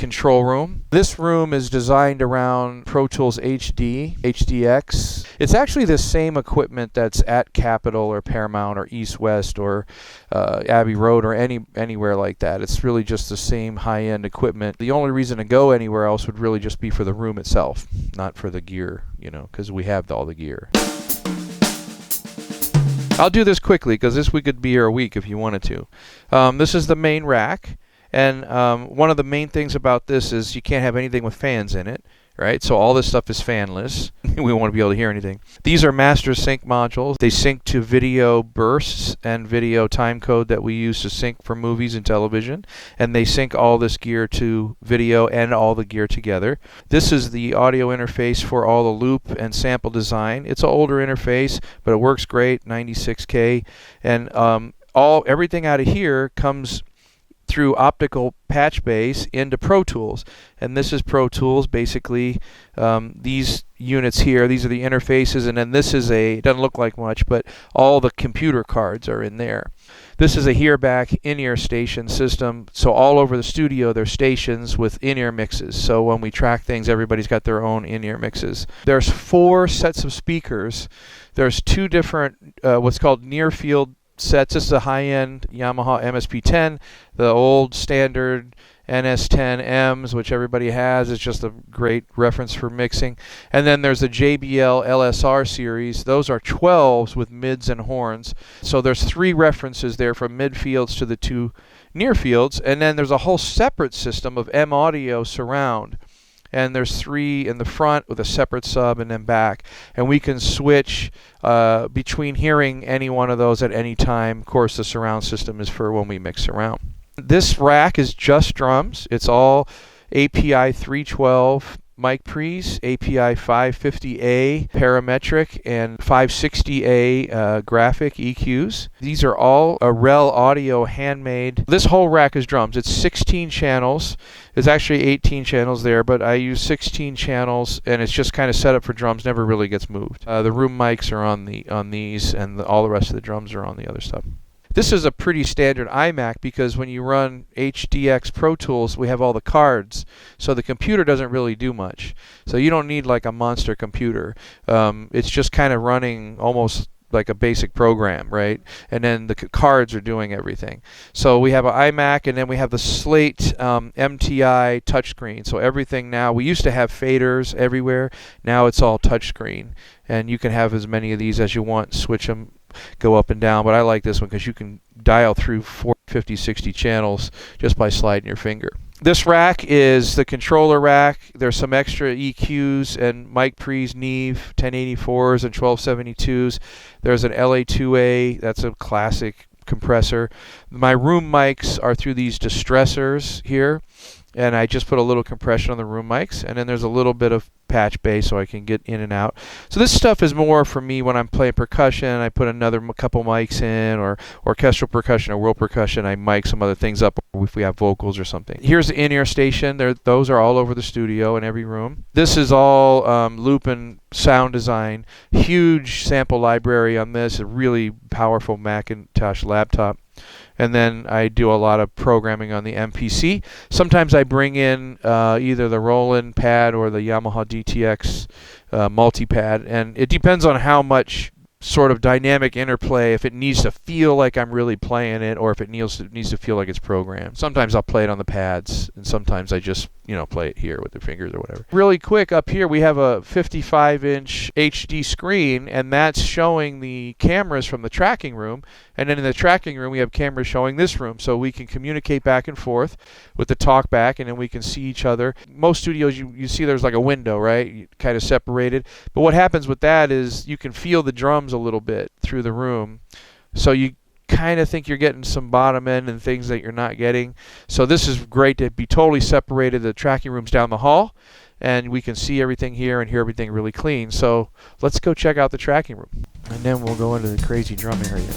control room. This room is designed around Pro Tools HD, HDX. It's actually the same equipment that's at Capitol or Paramount or East West or Abbey Road or anywhere like that. It's really just the same high-end equipment. The only reason to go anywhere else would really just be for the room itself, not for the gear, because we have all the gear. I'll do this quickly because this we could be here a week if you wanted to. This is the main rack, and one of the main things about this is you can't have anything with fans in it, right? So all this stuff is fanless. We want to be able to hear anything. These are master sync modules. They sync to video bursts and video timecode that we use to sync for movies and television, and they sync all this gear to video and all the gear together. This is the audio interface for all the loop and sample design. It's an older interface, but it works great, 96K, and everything out of here comes through optical patch base into Pro Tools, and this is Pro Tools. Basically, these units here, these are the interfaces, and then this is it doesn't look like much, but all the computer cards are in there. This is a hearback in-ear station system, so all over the studio there's stations with in-ear mixes, so when we track things everybody's got their own in-ear mixes. There's 4 sets of speakers. There's 2 different what's called near-field sets. This is a high-end Yamaha MSP10, the old standard NS10Ms, which everybody has. It's just a great reference for mixing. And then there's the JBL LSR series. Those are 12s with mids and horns. So there's 3 references there from midfields to the 2 near fields. And then there's a whole separate system of M Audio surround. And there's 3 in the front with a separate sub and then back. And we can switch between hearing any one of those at any time. Of course, the surround system is for when we mix around. This rack is just drums. It's all API 312 mic pre's, API 550A parametric, and 560A graphic EQs. These are all Rel Audio handmade. This whole rack is drums. It's 16 channels. There's actually 18 channels there, but I use 16 channels, and it's just kind of set up for drums. Never really gets moved. The room mics are on these, and all the rest of the drums are on the other stuff. This is a pretty standard iMac because when you run HDX Pro Tools, we have all the cards, so the computer doesn't really do much. So you don't need like a monster computer. It's just kind of running almost like a basic program, right? And then the cards are doing everything. So we have an iMac, and then we have the Slate MTI touchscreen. So everything now, we used to have faders everywhere. Now it's all touchscreen, and you can have as many of these as you want, switch them, go up and down, but I like this one because you can dial through 40, 50, 60 channels just by sliding your finger. This rack is the controller rack. There's some extra EQs and mic pre's, Neve 1084s and 1272s. There's an LA2A, that's a classic compressor. My room mics are through these distressors here, and I just put a little compression on the room mics, and then there's a little bit of patch bass so I can get in and out. So this stuff is more for me when I'm playing percussion. I put another couple mics in, or orchestral percussion or world percussion. I mic some other things up if we have vocals or something. Here's the in-ear station. Those are all over the studio in every room. This is all loop and sound design. Huge sample library on this. A really powerful Macintosh laptop. And then I do a lot of programming on the MPC. Sometimes I bring in either the Roland pad or the Yamaha DTX multi-pad, and it depends on how much sort of dynamic interplay, if it needs to feel like I'm really playing it or if it needs to feel like it's programmed. Sometimes I'll play it on the pads, and sometimes I just play it here with the fingers or whatever. Really quick, up here we have a 55-inch HD screen, and that's showing the cameras from the tracking room. And then in the tracking room, we have cameras showing this room, so we can communicate back and forth with the talkback, and then we can see each other. Most studios, you see there's like a window, right? Kind of separated. But what happens with that is you can feel the drums a little bit through the room. So you kind of think you're getting some bottom end and things that you're not getting. So this is great to be totally separated. The tracking room's down the hall, and we can see everything here and hear everything really clean. So let's go check out the tracking room, and then we'll go into the crazy drum area.